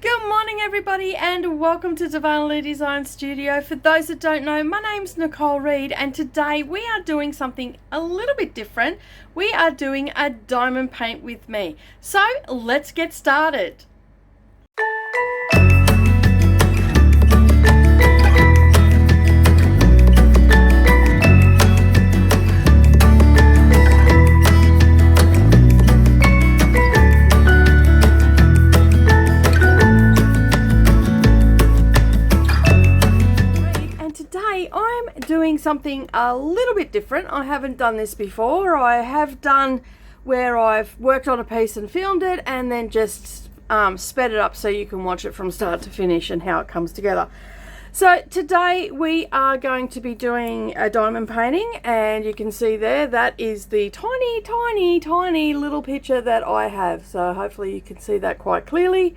Good morning everybody and welcome to Darvanalee Design Studio. For those that don't know, my name's Nicole Reed and today we are doing something a little bit different. We are doing a diamond paint with me. So let's get started. Doing something a little bit different. I haven't done this before. I have done where I've worked on a piece and filmed it and then just sped it up so you can watch it from start to finish and how it comes together. So today we are going to be doing a diamond painting, and you can see there that is the tiny little picture that I have. So hopefully you can see that quite clearly.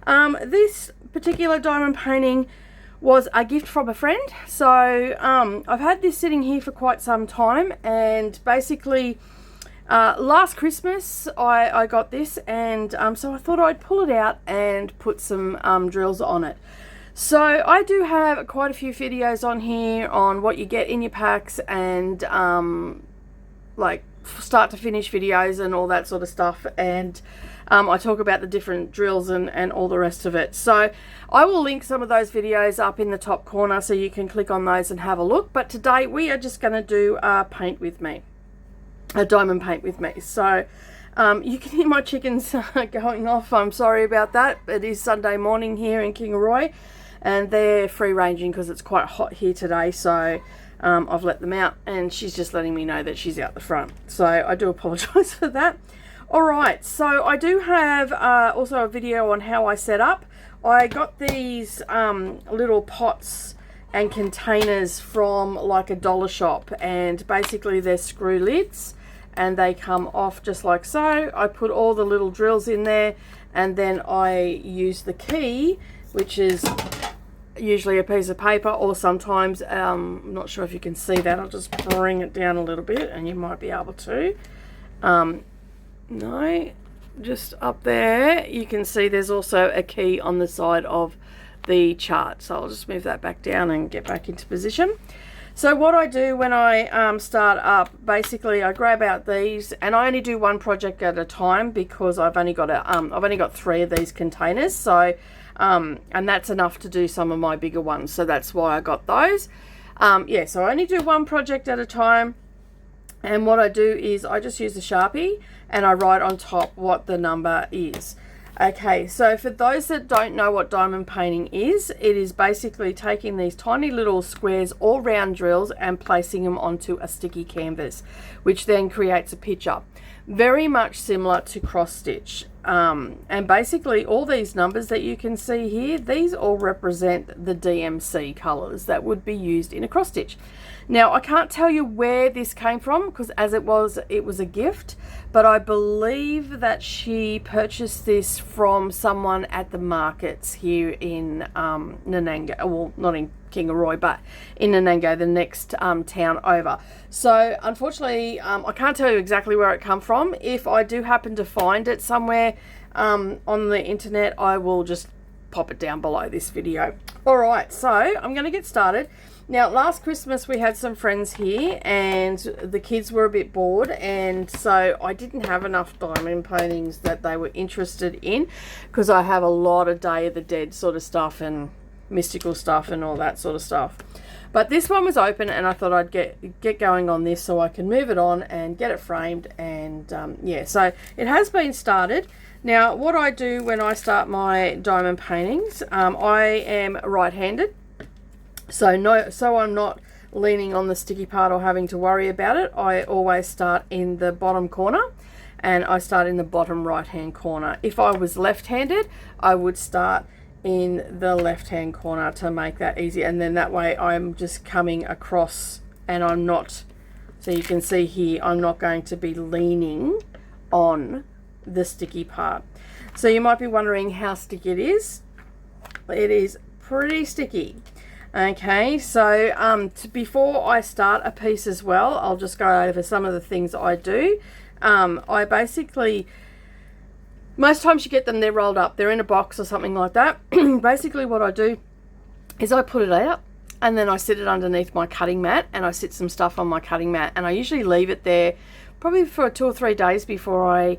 This particular diamond painting was a gift from a friend. So I've had this sitting here for quite some time, and basically last Christmas I got this, and so I thought I'd pull it out and put some drills on it. So I do have quite a few videos on here on what you get in your packs and like start to finish videos and all that sort of stuff, and I talk about the different drills and all the rest of it. So I will link some of those videos up in the top corner so you can click on those and have a look. But today we are just going to do a paint with me, a diamond paint with me. So you can hear my chickens going off. I'm sorry about that. It is Sunday morning here in Kingaroy and they're free ranging because it's quite hot here today. So I've let them out and she's just letting me know that she's out the front. So I do apologize for that. Alright, so I do have also a video on how I set up. I got these little pots and containers from like a dollar shop, and basically they're screw lids and they come off just like so. I put all the little drills in there and then I use the key, which is usually a piece of paper, or sometimes I'm not sure if you can see that. I'll just bring it down a little bit and you might be able to. No, just up there you can see there's also a key on the side of the chart, so I'll just move that back down and get back into position. So what I do when I start up, basically I grab out these, and I only do one project at a time because I've only got 3 of these containers. So and that's enough to do some of my bigger ones, so that's why I got those. Yeah, so I only do one project at a time. And what I do is I just use a Sharpie and I write on top what the number is. Okay, so for those that don't know what diamond painting is, it is basically taking these tiny little squares or round drills and placing them onto a sticky canvas, which then creates a picture. Very much similar to cross stitch. And basically all these numbers that you can see here, these all represent the DMC colors that would be used in a cross stitch. Now I can't tell you where this came from because as it was a gift, but I believe that she purchased this from someone at the markets here in Nanango. Well, not in Kingaroy, but in Nanango, the next town over. So unfortunately I can't tell you exactly where it come from. If I do happen to find it somewhere on the internet, I will just pop it down below this video. Alright, so I'm going to get started. Now last Christmas we had some friends here and the kids were a bit bored, and so I didn't have enough diamond paintings that they were interested in because I have a lot of Day of the Dead sort of stuff and mystical stuff and all that sort of stuff. But this one was open and I thought I'd get going on this so I can move it on and get it framed, and yeah, so it has been started. Now what I do when I start my diamond paintings, I am right-handed. So I'm not leaning on the sticky part or having to worry about it. I always start in the bottom corner, and I start in the bottom right hand corner. If I was left-handed, I would start in the left hand corner to make that easy, and then that way I'm just coming across and I'm not, so you can see here, I'm not going to be leaning on the sticky part. So you might be wondering how sticky it is. It is pretty sticky. Okay, so before I start a piece as well, I'll just go over some of the things I do. I basically most times you get them, they're rolled up, they're in a box or something like that. Basically what I do is I put it out and then I sit it underneath my cutting mat, and I sit some stuff on my cutting mat, and I usually leave it there probably for 2 or 3 days before I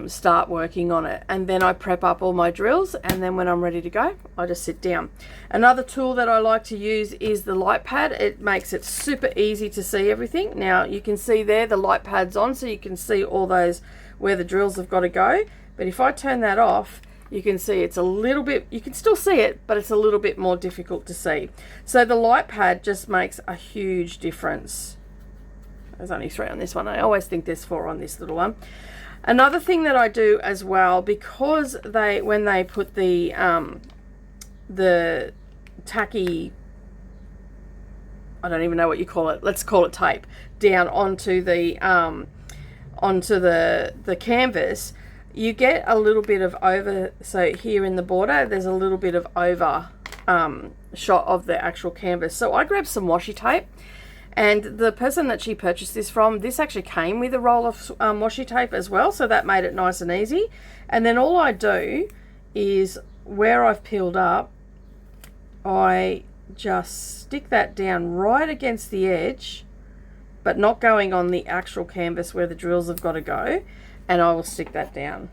start working on it, and then I prep up all my drills, and then when I'm ready to go I just sit down. Another tool that I like to use is the light pad. It makes it super easy to see everything. Now you can see there the light pad's on, so you can see all those where the drills have got to go, but if I turn that off, you can see it's a little bit, you can still see it, but it's a little bit more difficult to see. So the light pad just makes a huge difference. There's only 3 on this one. I always think there's 4 on this little one. Another thing that I do as well, because when they put the tacky, I don't even know what you call it, let's call it tape, down onto the canvas, you get a little bit of over, so here in the border there's a little bit of over shot of the actual canvas. So I grabbed some washi tape, and the person that she purchased this from, this actually came with a roll of washi tape as well, so that made it nice and easy. And then all I do is, where I've peeled up, I just stick that down right against the edge, but not going on the actual canvas where the drills have got to go, and I will stick that down.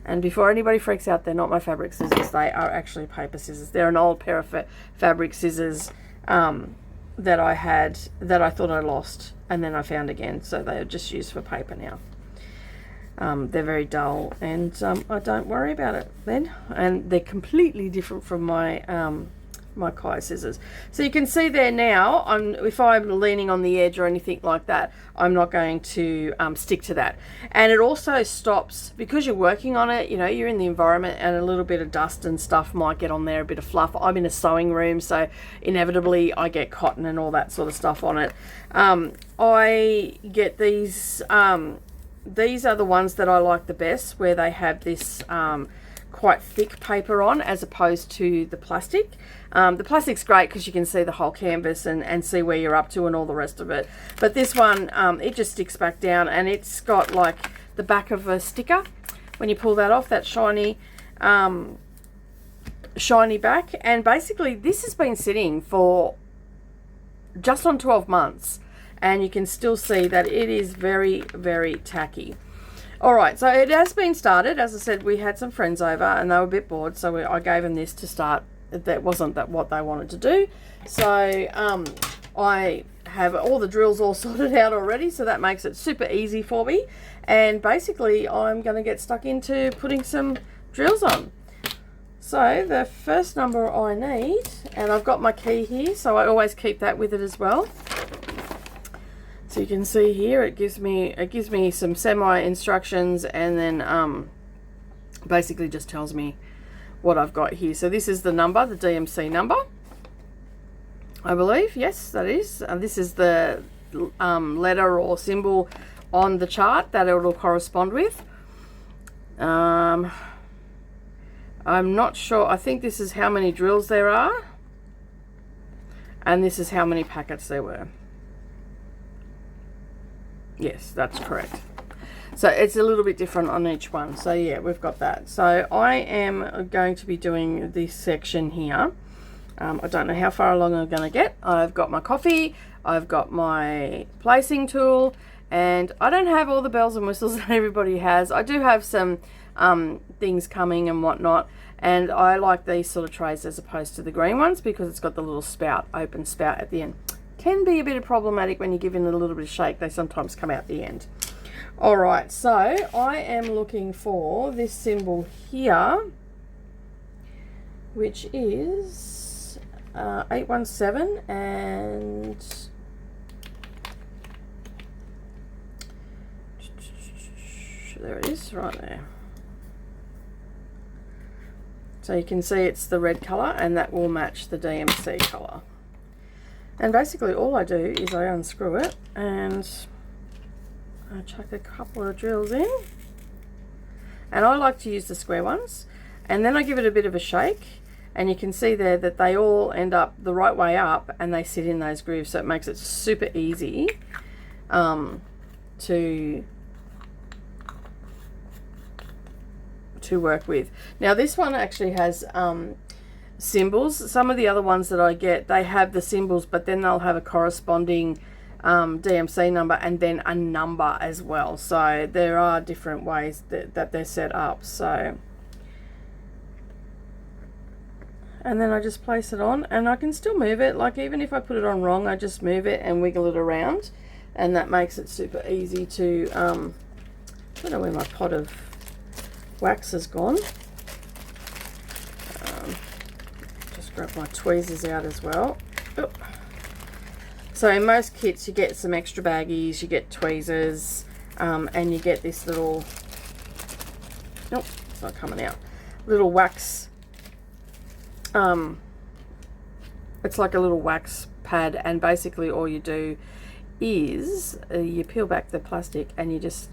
And before anybody freaks out, they're not my fabric scissors, they are actually paper scissors. They're an old pair of fabric scissors that I had, that I thought I lost, and then I found again, so they are just used for paper now. They're very dull, and I don't worry about it then, and they're completely different from my my Kai scissors. So you can see there now, if I'm leaning on the edge or anything like that, I'm not going to stick to that. And it also stops, because you're working on it, you know, you're in the environment, and a little bit of dust and stuff might get on there, a bit of fluff. I'm in a sewing room, so inevitably I get cotton and all that sort of stuff on it. I get these are the ones that I like the best, where they have this quite thick paper on, as opposed to the plastic. The plastic's great because you can see the whole canvas and see where you're up to and all the rest of it. But this one, it just sticks back down, and it's got like the back of a sticker. When you pull that off, that shiny back. And basically this has been sitting for just on 12 months, and you can still see that it is very, very tacky. All right, so it has been started. As I said, we had some friends over and they were a bit bored, so I gave them this to start. That wasn't what they wanted to do. So I have all the drills all sorted out already, so that makes it super easy for me. And basically I'm going to get stuck into putting some drills on. So the first number I need, and I've got my key here, so I always keep that with it as well. So you can see here, it gives me some semi instructions, and then basically just tells me what I've got here. So this is the number, the DMC number, I believe. Yes, that is. This is the letter or symbol on the chart that it will correspond with. I'm not sure. I think this is how many drills there are, and this is how many packets there were. Yes, that's correct. So it's a little bit different on each one. So yeah, we've got that. So I am going to be doing this section here. I don't know how far along I'm going to get. I've got my coffee, I've got my placing tool, and I don't have all the bells and whistles that everybody has. I do have some things coming and whatnot, and I like these sort of trays as opposed to the green ones, because it's got the little spout, open spout at the end. Can be a bit problematic when you give it a little bit of shake. They sometimes come out the end. All right, so I am looking for this symbol here, which is 817, and there it is, right there. So you can see it's the red color, and that will match the DMC color. And basically all I do is I unscrew it and I chuck a couple of drills in, and I like to use the square ones, and then I give it a bit of a shake, and you can see there that they all end up the right way up and they sit in those grooves, so it makes it super easy to to work with. Now this one actually has symbols. Some of the other ones that I get, they have the symbols, but then they'll have a corresponding DMC number and then a number as well. So there are different ways that they're set up. So, and then I just place it on, and I can still move it. Like, even if I put it on wrong, I just move it and wiggle it around, and that makes it super easy to I don't know where my pot of wax has gone. Just grab my tweezers out as well. Oop. So in most kits you get some extra baggies, you get tweezers, and you get this little, nope, it's not coming out, little wax. It's like a little wax pad, and basically all you do is you peel back the plastic and you just,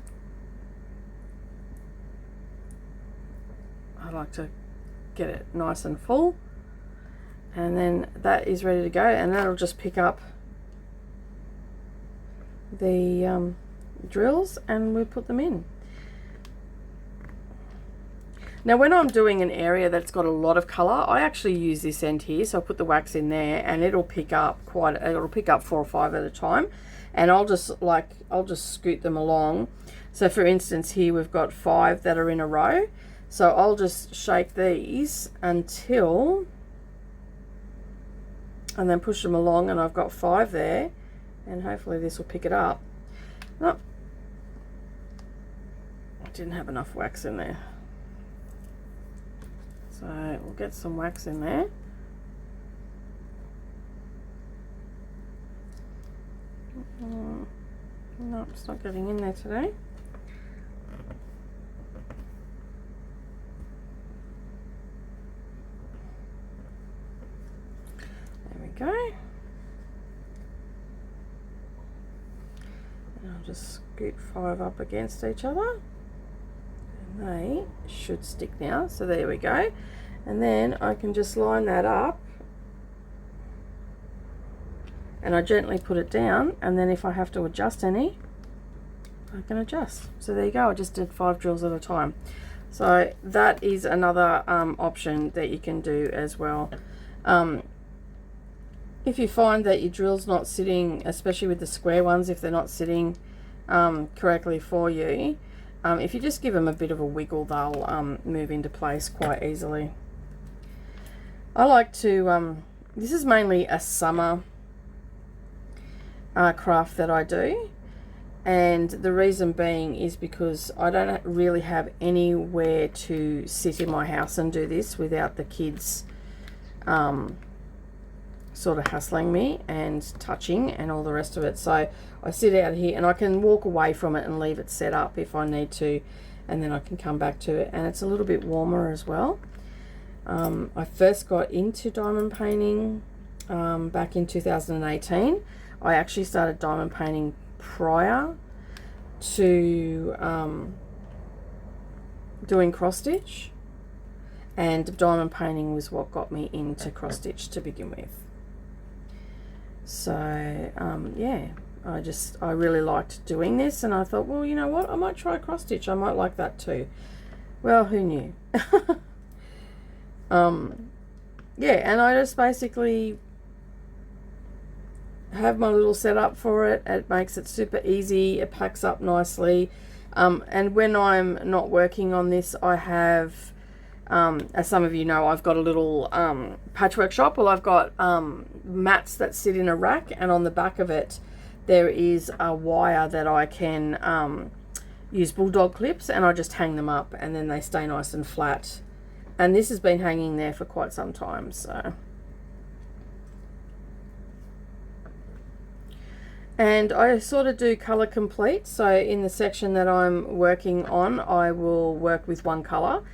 I like to get it nice and full, and then that is ready to go, and that'll just pick up the drills and we put them in. Now when I'm doing an area that's got a lot of colour, I actually use this end here, so I put the wax in there and it'll pick up it'll pick up 4 or 5 at a time, and I'll just scoot them along. So for instance here we've got 5 that are in a row, so I'll just shake these until, and then push them along, and I've got 5 there, and hopefully this will pick it up. Nope, I didn't have enough wax in there. So we'll get some wax in there. No, it's not getting in there today. There we go. And I'll just scoot 5 up against each other. They should stick now, so there we go. And then I can just line that up, and I gently put it down, and then if I have to adjust any, I can adjust. So there you go, I just did 5 drills at a time. So that is another option that you can do as well. If you find that your drill's not sitting, especially with the square ones, if they're not sitting correctly for you, if you just give them a bit of a wiggle, they'll move into place quite easily. I like to, this is mainly a summer craft that I do, and the reason being is because I don't really have anywhere to sit in my house and do this without the kids sort of hassling me and touching and all the rest of it. So I sit out here, and I can walk away from it and leave it set up if I need to, and then I can come back to it, and it's a little bit warmer as well. I first got into diamond painting back in 2018. I actually started diamond painting prior to doing cross stitch, and diamond painting was what got me into cross stitch to begin with. So yeah, I really liked doing this, and I thought, well, you know what, I might try cross stitch, I might like that too. Well, who knew? Yeah, and I just basically have my little setup for it. It makes it super easy, it packs up nicely, and when I'm not working on this, I have as some of you know, I've got a little patchwork shop. Well, I've got mats that sit in a rack, and on the back of it there is a wire that I can use bulldog clips, and I just hang them up, and then they stay nice and flat. And this has been hanging there for quite some time. So, and I sort of do color complete. So in the section that I'm working on, I will work with one color.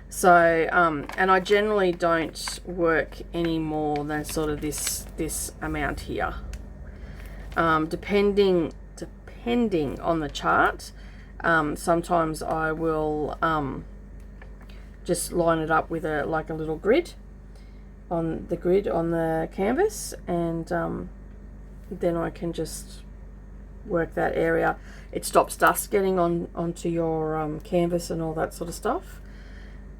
So and I generally don't work any more than sort of this amount here, depending on the chart. Sometimes I will just line it up with a little grid on the canvas, and then I can just work that area. It stops dust getting onto your canvas and all that sort of stuff.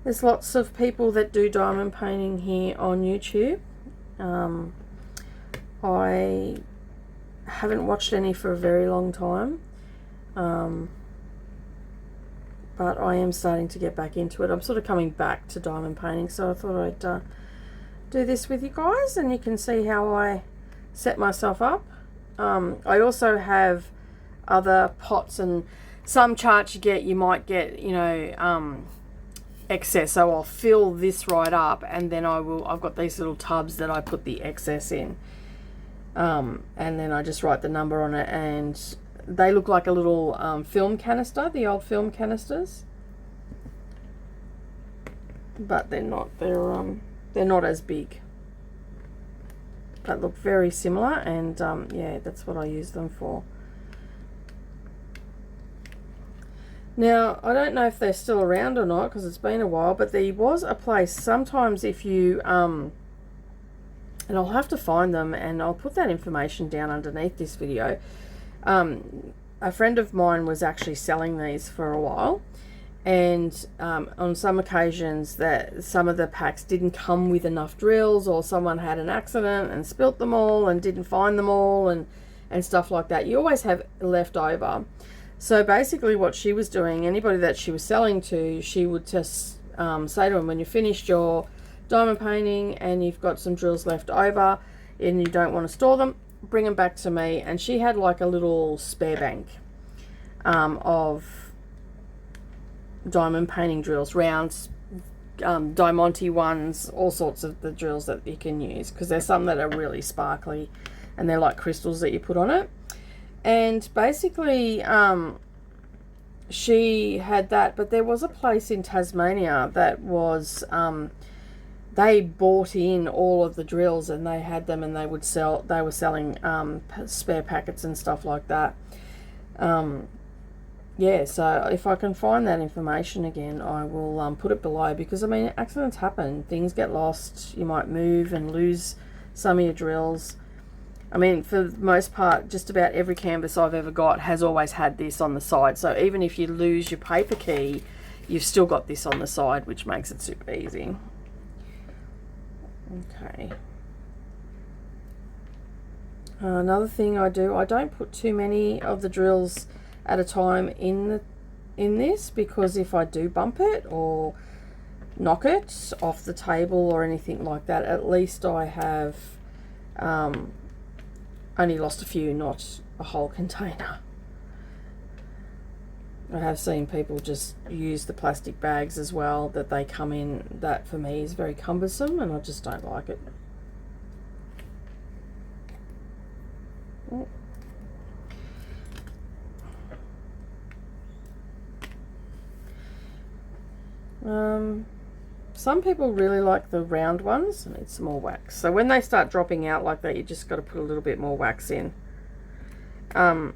There's lots of people that do diamond painting here on YouTube. I haven't watched any for a very long time, but I am starting to get back into it. I'm sort of coming back to diamond painting, so I thought I'd do this with you guys, and you can see how I set myself up. I also have other pots, and some charts you might get, you know, excess, so I'll fill this right up, and then I've got these little tubs that I put the excess in, and then I just write the number on it, and they look like a little film canister, the old film canisters, but they're not. They're not as big, but look very similar, and yeah, that's what I use them for. Now, I don't know if they're still around or not, because it's been a while, but there was a place, sometimes if you, and I'll have to find them, and I'll put that information down underneath this video. A friend of mine was actually selling these for a while, and on some occasions that some of the packs didn't come with enough drills, or someone had an accident and spilt them all and didn't find them all, and stuff like that. You always have left over. So basically what she was doing, anybody that she was selling to, she would just say to them, when you finished your diamond painting and you've got some drills left over and you don't want to store them, bring them back to me. And she had like a little spare bank of diamond painting drills, rounds, diamante ones, all sorts of the drills that you can use, because there's some that are really sparkly and they're like crystals that you put on it. And basically she had that, but there was a place in Tasmania that was they bought in all of the drills, and they had them, and they were selling spare packets and stuff like that. Yeah, so if I can find that information again, I will put it below, because I mean, accidents happen, things get lost, you might move and lose some of your drills. I mean, for the most part, just about every canvas I've ever got has always had this on the side. So even if you lose your paper key, you've still got this on the side, which makes it super easy. Okay. Another thing I do, I don't put too many of the drills at a time in this, because if I do bump it or knock it off the table or anything like that, at least I have only lost a few, not a whole container. I have seen people just use the plastic bags as well that they come in. That for me is very cumbersome, and I just don't like it. Some people really like the round ones. I need some more wax. So when they start dropping out like that, you just got to put a little bit more wax in. I'm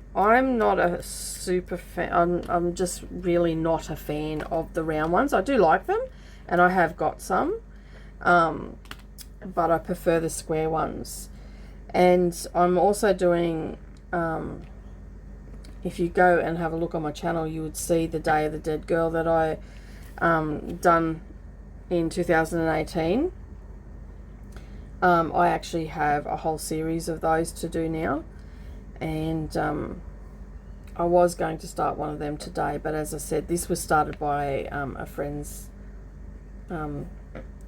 not a super fan. I'm just really not a fan of the round ones. I do like them, and I have got some, but I prefer the square ones. And I'm also doing, if you go and have a look on my channel, you would see the Day of the Dead Girl that I done in 2018. I actually have a whole series of those to do now, and I was going to start one of them today, but as I said, this was started by a friend's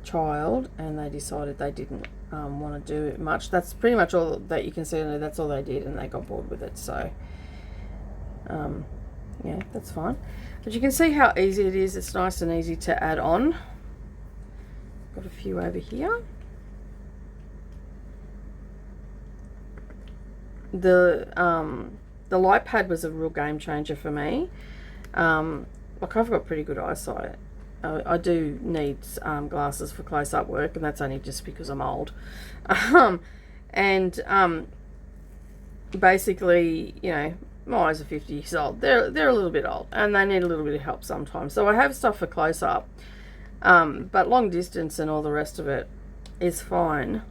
child, and they decided they didn't want to do it much. That's pretty much all that you can see. That's all they did, and they got bored with it. So yeah, that's fine. But you can see how easy it is. It's nice and easy to add on. Got a few over here. The light pad was a real game changer for me. Like, I've got pretty good eyesight. I do need glasses for close-up work, and that's only just because I'm old. Basically, you know, my eyes are 50 years old. They're a little bit old, and they need a little bit of help sometimes. So I have stuff for close-up, but long distance and all the rest of it is fine.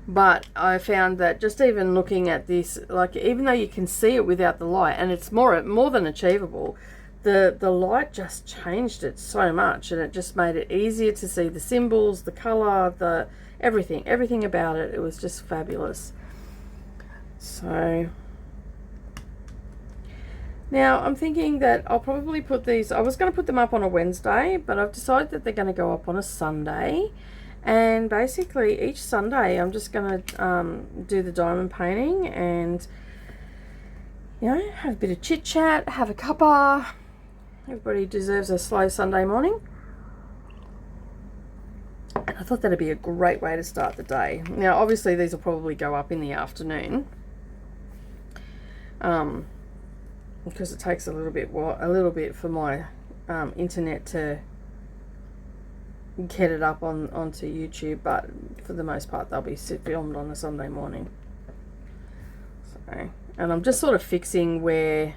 But I found that just even looking at this, like, even though you can see it without the light, and it's more than achievable, the light just changed it so much, and it just made it easier to see the symbols, the color, the everything about it. It was just fabulous. So now I'm thinking that I'll probably put these, I was going to put them up on a Wednesday, but I've decided that they're going to go up on a Sunday. And basically each Sunday I'm just going to do the diamond painting and, you know, have a bit of chit chat, have a cuppa. Everybody deserves a slow Sunday morning. And I thought that'd be a great way to start the day. Now obviously these will probably go up in the afternoon. Because it takes a little bit for my internet to get it up onto YouTube, but for the most part they'll be filmed on a Sunday morning. So, and I'm just sort of fixing where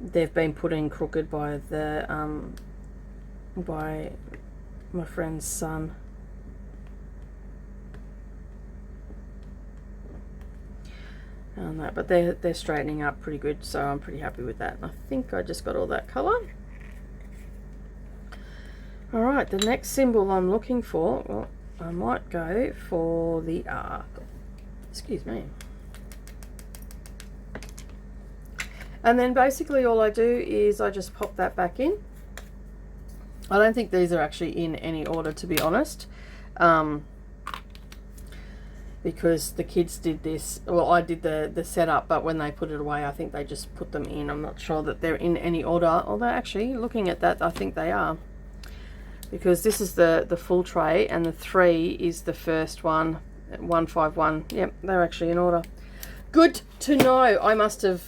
they've been put in crooked by the by my friend's son. On that, but they're straightening up pretty good, so I'm pretty happy with that. And I think I just got all that color. All right, the next symbol I'm looking for, well, I might go for the arc. Excuse me. And then basically all I do is I just pop that back in. I don't think these are actually in any order, to be honest. Because the kids did this, well, I did the setup, but when they put it away, I think they just put them in. I'm not sure that they're in any order, although actually looking at that, I think they are, because this is the full tray and the 3 is the first one, 151. Yep, they're actually in order. Good to know. I must have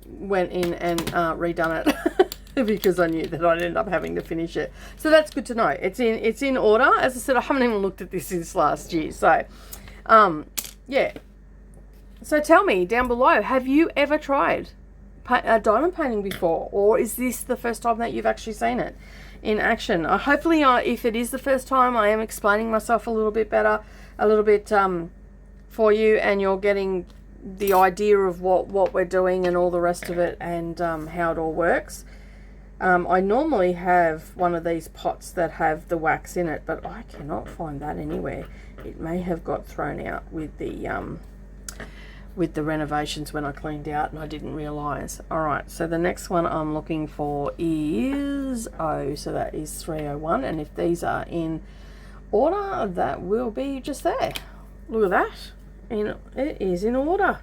went in and redone it because I knew that I'd end up having to finish it. So that's good to know. It's in order. As I said, I haven't even looked at this since last year, so yeah. So tell me down below, have you ever tried diamond painting before, or is this the first time that you've actually seen it in action? Hopefully, if it is the first time, I am explaining myself a little bit better, a little bit for you, and you're getting the idea of what we're doing and all the rest of it, and how it all works. I normally have one of these pots that have the wax in it, but I cannot find that anywhere. It may have got thrown out with the renovations when I cleaned out and I didn't realise. Alright, so the next one I'm looking for is so that is 301, and if these are in order, that will be just there. Look at that. And it is in order.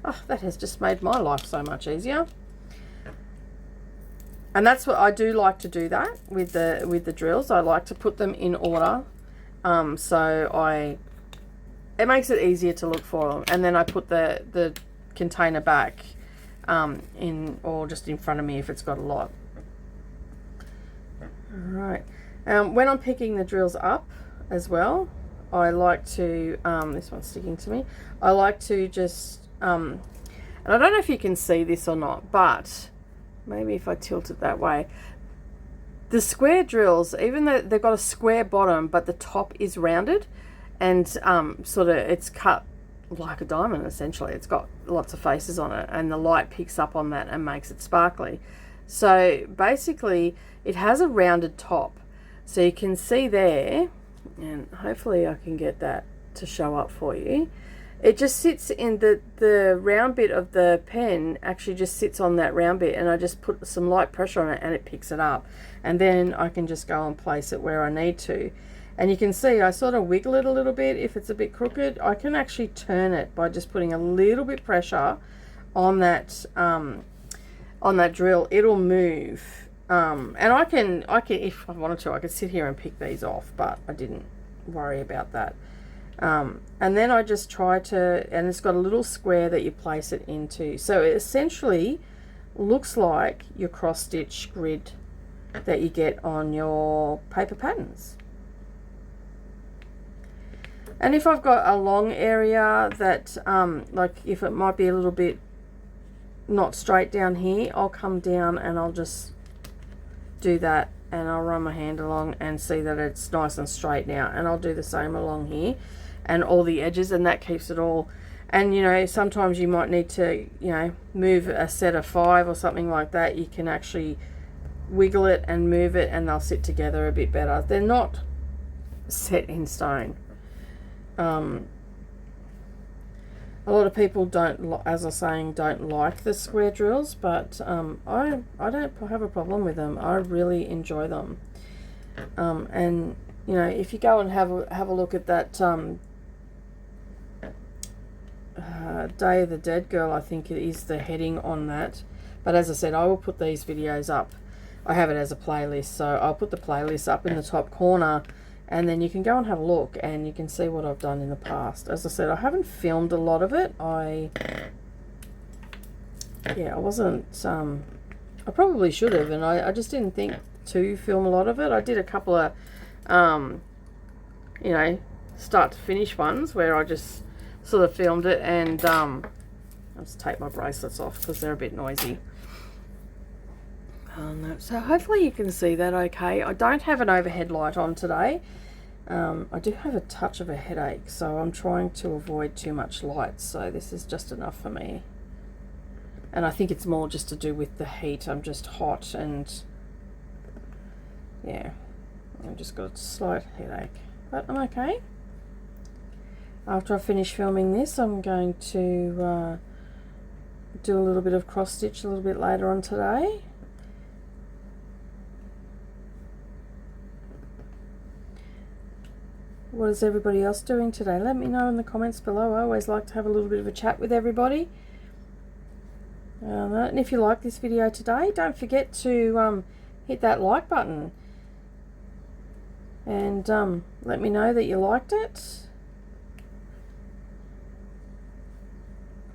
Oh, that has just made my life so much easier. And that's what I do like to do, that with the drills. I like to put them in order. So it makes it easier to look for them, and then I put the container back in, or just in front of me if it's got a lot. Alright, when I'm picking the drills up as well, I like to, this one's sticking to me, I like to just, and I don't know if you can see this or not, but maybe if I tilt it that way, the square drills, even though they've got a square bottom, but the top is rounded, and sort of it's cut like a diamond essentially. It's got lots of faces on it, and the light picks up on that and makes it sparkly. So basically it has a rounded top, so you can see there, and hopefully I can get that to show up for you. It just sits in the round bit of the pen, actually just sits on that round bit, and I just put some light pressure on it and it picks it up, and then I can just go and place it where I need to. And you can see I sort of wiggle it a little bit. If it's a bit crooked, I can actually turn it by just putting a little bit pressure on that drill. It'll move, and I can if I wanted to, I could sit here and pick these off, but I didn't worry about that. And then I just try to, and it's got a little square that you place it into, so it essentially looks like your cross stitch grid that you get on your paper patterns. And if I've got a long area that like if it might be a little bit not straight down here, I'll come down and I'll just do that, and I'll run my hand along and see that it's nice and straight now, and I'll do the same along here and all the edges, and that keeps it all And, you know, sometimes you might need to, you know, move a set of 5 or something like that. You can actually wiggle it and move it, and they'll sit together a bit better. They're not set in stone. A lot of people don't, as I was saying, don't like the square drills, but I don't have a problem with them. I really enjoy them. And, you know, if you go and have a look at that Day of the Dead Girl, I think it is the heading on that. But as I said, I will put these videos up. I have it as a playlist, so I'll put the playlist up in the top corner, and then you can go and have a look and you can see what I've done in the past. As I said, I haven't filmed a lot of it. I wasn't, I probably should have, and I just didn't think to film a lot of it. I did a couple of, you know, start to finish ones where I just sort of filmed it, and I'll just take my bracelets off because they're a bit noisy. So hopefully you can see that okay. I don't have an overhead light on today. I do have a touch of a headache, so I'm trying to avoid too much light, so this is just enough for me. And I think it's more just to do with the heat. I'm just hot, and yeah, I've just got a slight headache, but I'm okay. After I finish filming this, I'm going to do a little bit of cross stitch a little bit later on today. What is everybody else doing today? Let me know in the comments below. I always like to have a little bit of a chat with everybody. And if you like this video today, don't forget to hit that like button. And let me know that you liked it.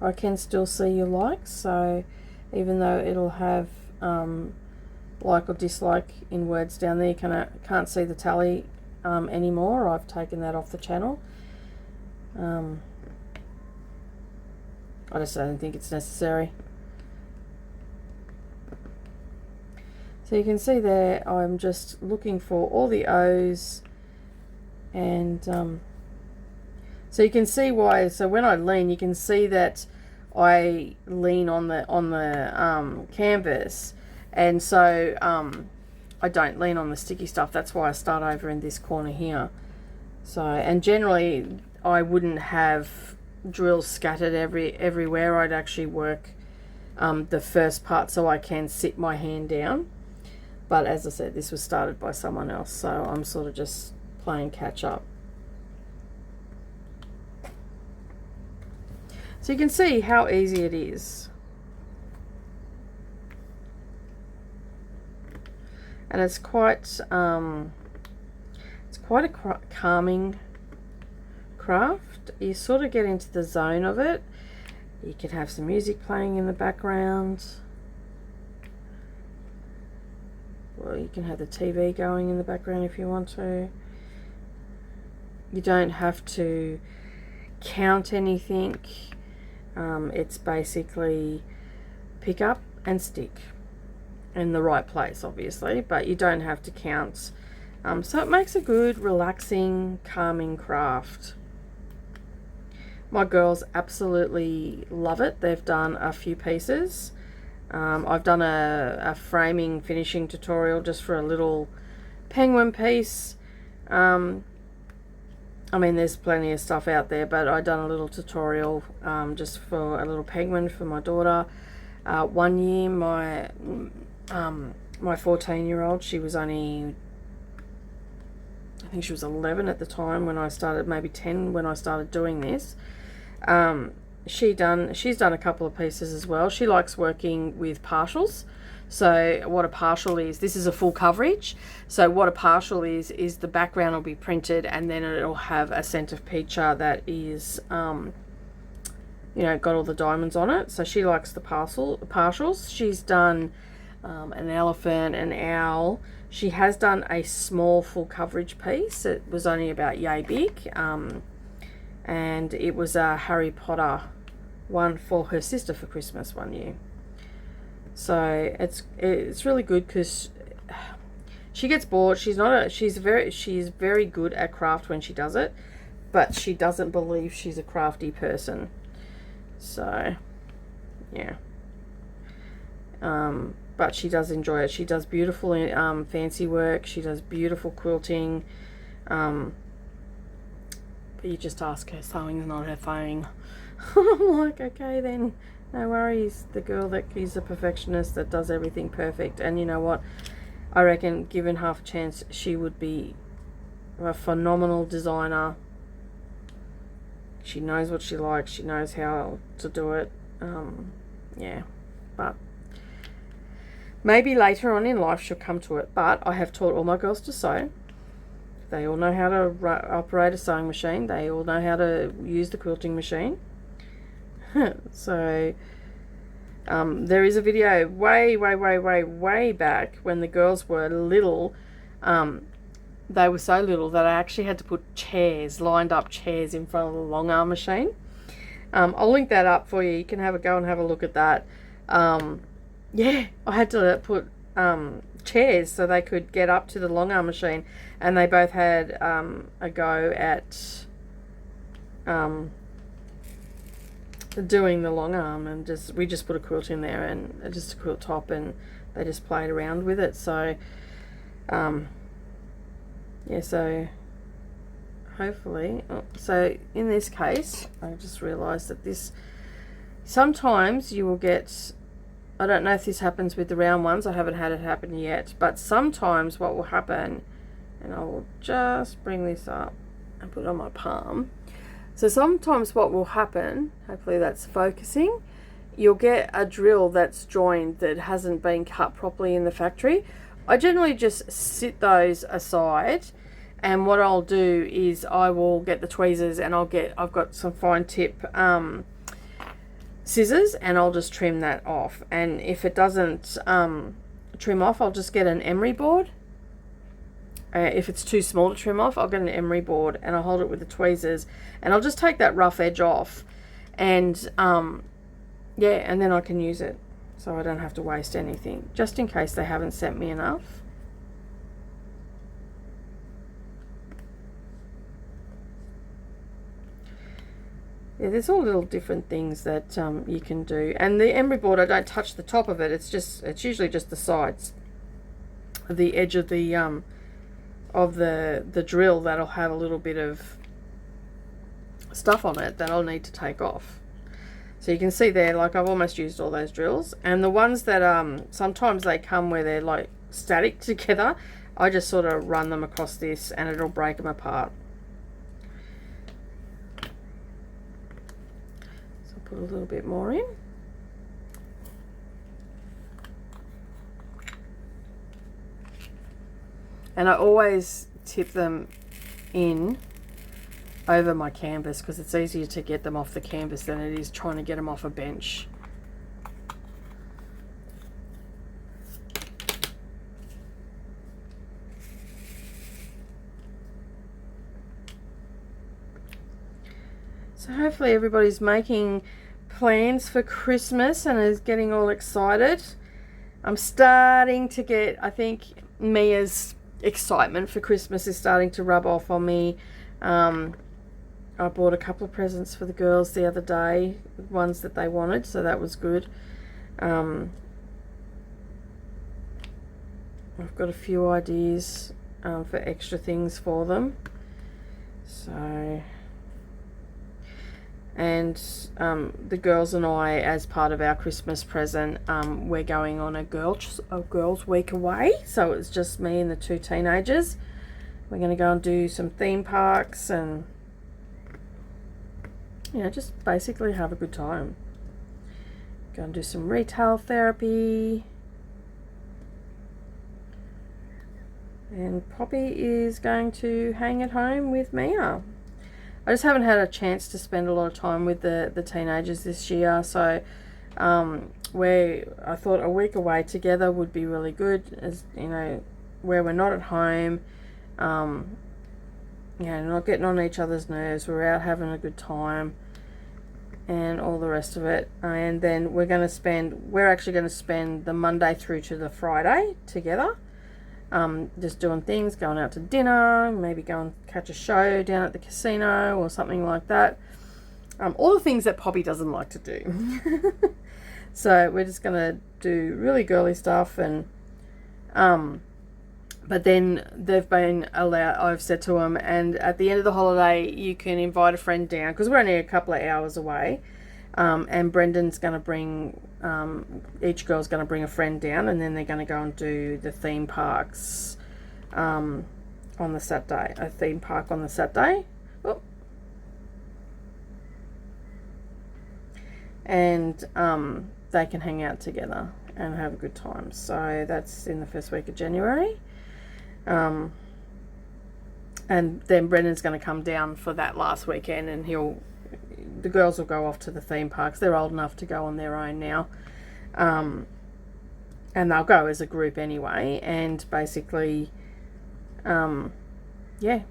I can still see your likes, so even though it'll have like or dislike in words down there, you can't see the tally anymore. I've taken that off the channel. I just don't think it's necessary. So you can see there I'm just looking for all the O's, and so you can see why. So when I lean, you can see that I lean on the canvas, and so I don't lean on the sticky stuff. That's why I start over in this corner here. So, and generally I wouldn't have drills scattered everywhere. I'd actually work the first part so I can sit my hand down. But as I said, this was started by someone else, so I'm sort of just playing catch up. So you can see how easy it is. And it's quite a calming craft. You sort of get into the zone of it. You can have some music playing in the background. Well, you can have the TV going in the background if you want to. You don't have to count anything. It's basically pick up and stick in the right place, obviously, but you don't have to count. So it makes a good, relaxing, calming craft. My girls absolutely love it. They've done a few pieces. I've done a framing finishing tutorial just for a little penguin piece. I mean, there's plenty of stuff out there, but I've done a little tutorial just for a little penguin for my daughter. 1 year, my 14-year-old, she was only, I think she was 11 at the time when I started, maybe 10 when I started doing this. She's done a couple of pieces as well. She likes working with partials. So what a partial is, this is a full coverage. So what a partial is the background will be printed, and then it'll have a center picture that is, you know, got all the diamonds on it. So she likes the partials. She's done an elephant, an owl. She has done a small full coverage piece. It was only about yay big, and it was a Harry Potter one for her sister for Christmas 1 year. So it's really good because she gets bored. She's very good at craft when she does it, but she doesn't believe she's a crafty person. So yeah, but she does enjoy it. She does beautiful fancy work. She does beautiful quilting, but you just ask her, sewing's not her thing. I'm like, okay then, no worries. The girl that is a perfectionist that does everything perfect. And you know what, I reckon given half a chance she would be a phenomenal designer. She knows what she likes, she knows how to do it. Yeah, but maybe later on in life she'll come to it. But I have taught all my girls to sew. They all know how to operate a sewing machine. They all know how to use the quilting machine. So there is a video way back when the girls were little. They were so little that I actually had to put lined up chairs in front of the long arm machine. I'll link that up for you. You can go and have a look at that. Yeah, I had to put chairs so they could get up to the long arm machine, and they both had a go at doing the long arm, and we just put a quilt in there and just a quilt top, and they just played around with it. So yeah, so hopefully, so in this case I just realized that this, sometimes you will get, I don't know if this happens with the round ones, I haven't had it happen yet, but sometimes what will happen, and I will just bring this up and put it on my palm. So sometimes what will happen, hopefully that's focusing, you'll get a drill that's joined that hasn't been cut properly in the factory. I generally just sit those aside, and what I'll do is I will get the tweezers, and I've got some fine tip scissors, and I'll just trim that off. And if it doesn't trim off, I'll just get an emery board. If it's too small to trim off, I'll get an emery board, and I'll hold it with the tweezers, and I'll just take that rough edge off, and yeah, and then I can use it, so I don't have to waste anything, just in case they haven't sent me enough. Yeah, there's all little different things that you can do. And the emery board, I don't touch the top of it. It's usually just the sides, the edge of the drill that'll have a little bit of stuff on it that I'll need to take off. So you can see there, like I've almost used all those drills. And the ones that sometimes they come where they're like static together, I just sort of run them across this, and it'll break them apart. Put a little bit more in. And I always tip them in over my canvas, because it's easier to get them off the canvas than it is trying to get them off a bench. So hopefully everybody's making plans for Christmas and is getting all excited. I'm starting to get, I think Mia's excitement for Christmas is starting to rub off on me. I bought a couple of presents for the girls the other day, ones that they wanted, so that was good. I've got a few ideas for extra things for them. So, and the girls and I, as part of our Christmas present, we're going on a girls' week away. So it's just me and the two teenagers. We're going to go and do some theme parks and, you know, just basically have a good time. Go and do some retail therapy. And Poppy is going to hang at home with Mia. I just haven't had a chance to spend a lot of time with the teenagers this year, so I thought a week away together would be really good, as you know, where we're not at home, you know, not getting on each other's nerves, we're out having a good time and all the rest of it. And then we're actually going to spend the Monday through to the Friday together, just doing things, going out to dinner, maybe go and catch a show down at the casino or something like that. all the things that Poppy doesn't like to do. So we're just going to do really girly stuff, and but then they've been allowed, I've said to them, and at the end of the holiday you can invite a friend down, because we're only a couple of hours away, and Brendan's going to bring, each girl's going to bring a friend down, and then they're going to go and do the theme parks on the Saturday, a theme park on the Saturday. Oh. And they can hang out together and have a good time. So that's in the first week of January. And then Brendan's going to come down for that last weekend, and the girls will go off to the theme parks. They're old enough to go on their own now. And they'll go as a group anyway. And basically, yeah,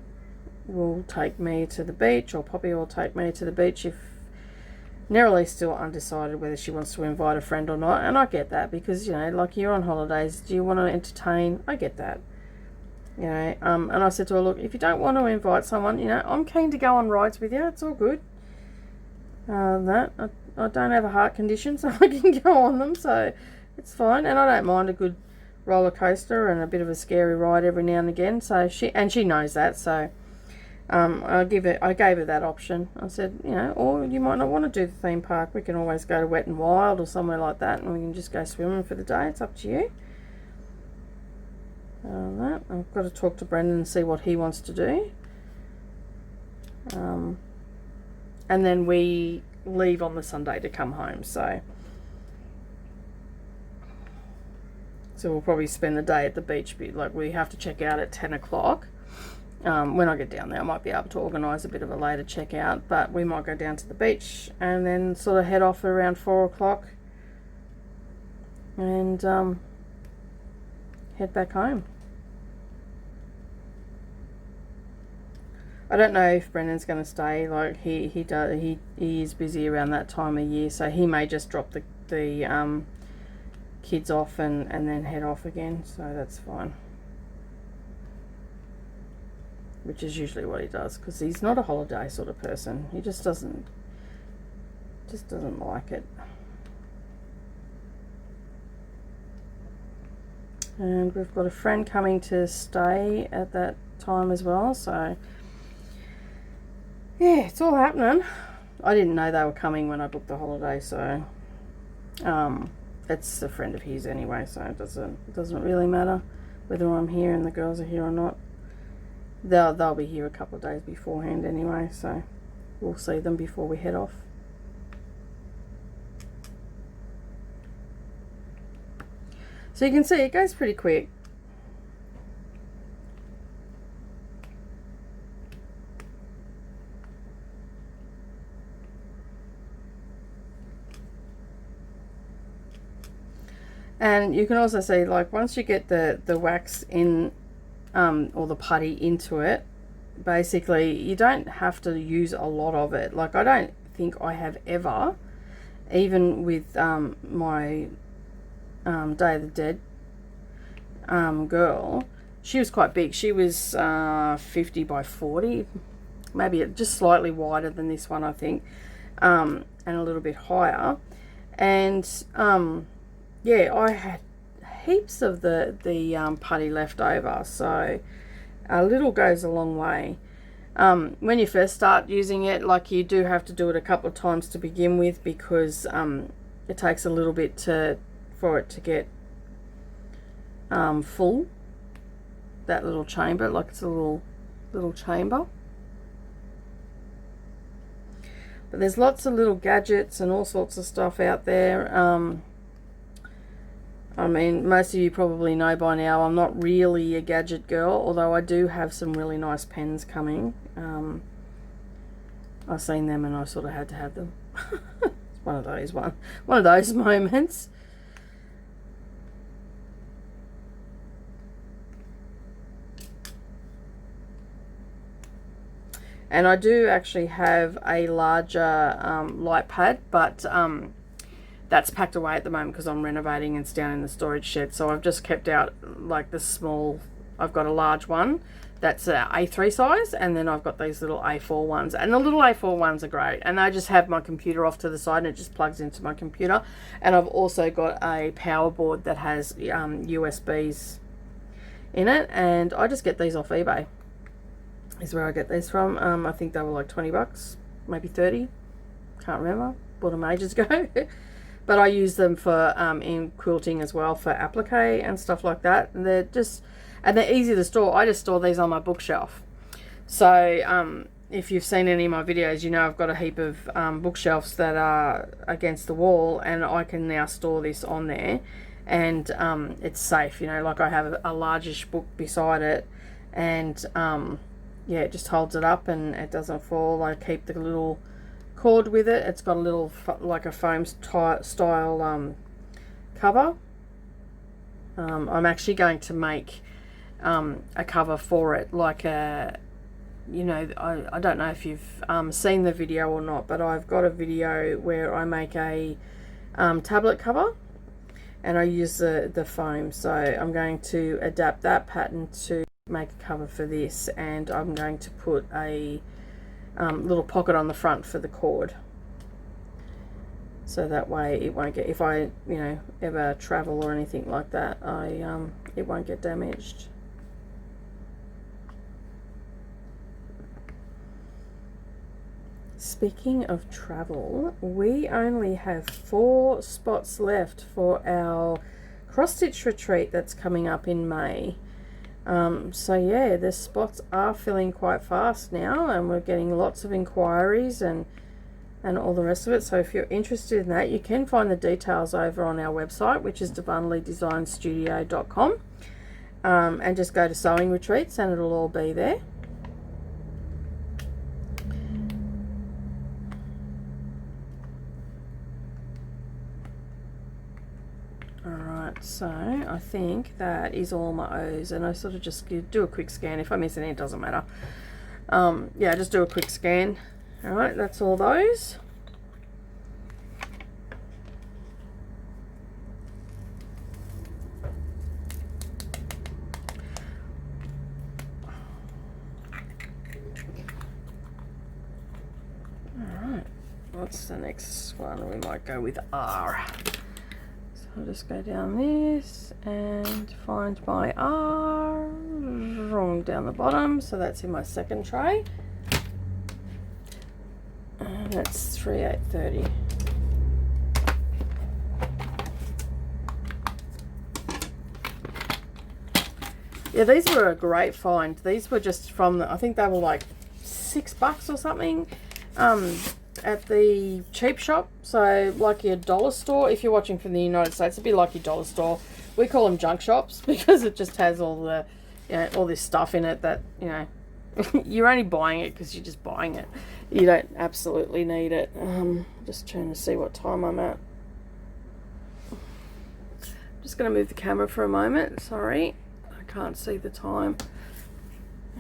will take me to the beach, or Poppy will take me to the beach if Neryl's still undecided whether she wants to invite a friend or not. And I get that, because, you know, like, you're on holidays, do you want to entertain? I get that. You know, and I said to her, look, if you don't want to invite someone, you know, I'm keen to go on rides with you. It's all good. I don't have a heart condition, so I can go on them, so it's fine. And I don't mind a good roller coaster and a bit of a scary ride every now and again. So she knows that. So I gave her that option. I said, you know, or you might not want to do the theme park. We can always go to Wet and Wild or somewhere like that, and we can just go swimming for the day. It's up to you. I've got to talk to Brendan and see what he wants to do. And then we leave on the Sunday to come home. So we'll probably spend the day at the beach. Like, we have to check out at 10 o'clock. When I get down there, I might be able to organise a bit of a later check out, but we might go down to the beach and then sort of head off around 4 o'clock and head back home. I don't know if Brendan's going to stay. Like, he is busy around that time of year, so he may just drop the kids off and then head off again, so that's fine. Which is usually what he does, because he's not a holiday sort of person. He just doesn't like it. And we've got a friend coming to stay at that time as well, so yeah, it's all happening. I didn't know they were coming when I booked the holiday, so it's a friend of his anyway, so it doesn't really matter whether I'm here and the girls are here or not. They'll be here a couple of days beforehand anyway, so we'll see them before we head off. So you can see it goes pretty quick. And you can also see, like, once you get the wax in, or the putty into it, basically you don't have to use a lot of it. Like, I don't think I have ever, even with my Day of the Dead girl, she was quite big. She was 50 by 40, maybe just slightly wider than this one, I think, and a little bit higher. And yeah, I had heaps of the putty left over, so a little goes a long way. When you first start using it, like, you do have to do it a couple of times to begin with, because it takes a little bit for it to get full, that little chamber. Like, it's a little chamber. But there's lots of little gadgets and all sorts of stuff out there. I mean, most of you probably know by now I'm not really a gadget girl, although I do have some really nice pens coming. I've seen them and I sort of had to have them. It's one of those moments. And I do actually have a larger light pad, but that's packed away at the moment because I'm renovating and it's down in the storage shed. So I've just kept out, like, the small, I've got a large one, that's a A3 size, and then I've got these little A4 ones, and the little A4 ones are great, and I just have my computer off to the side and it just plugs into my computer. And I've also got a power board that has USBs in it, and I just get these off eBay is where I get these from. I think they were like 20 bucks, maybe 30, can't remember, bought them ages ago. But I use them for in quilting as well, for applique and stuff like that, and they're easy to store. I just store these on my bookshelf. So if you've seen any of my videos, you know I've got a heap of bookshelves that are against the wall, and I can now store this on there, and it's safe, you know, like I have a largish book beside it, and yeah, it just holds it up and it doesn't fall. I keep the little cord with it. It's got a little like a foam style cover. I'm actually going to make a cover for it, like a, you know, I don't know if you've seen the video or not, but I've got a video where I make a tablet cover, and I use the foam. So I'm going to adapt that pattern to make a cover for this, and I'm going to put a little pocket on the front for the cord, so that way it won't get, if I, you know, ever travel or anything like that, it won't get damaged. Speaking of travel, we only have 4 spots left for our cross stitch retreat that's coming up in May. So yeah, the spots are filling quite fast now, and we're getting lots of inquiries and all the rest of it. So if you're interested in that, you can find the details over on our website, which is DarvanaleeDesignStudio.com, and just go to sewing retreats and it'll all be there. Alright, so I think that is all my O's, and I sort of just do a quick scan. If I miss any, it doesn't matter. Yeah, just do a quick scan. Alright, that's all those. Alright, what's the next one? We might go with R. I'll just go down this and find my R, wrong down the bottom, so that's in my second tray, and that's 3830. Yeah, these were a great find. These were just from I think they were like $6 or something. At the cheap shop, so like your dollar store. If you're watching from the United States, it'd be like your dollar store. We call them junk shops because it just has all the, you know, all this stuff in it that, you know, you're only buying it because you're just buying it. You don't absolutely need it. Just trying to see what time I'm at. Just going to move the camera for a moment. Sorry, I can't see the time.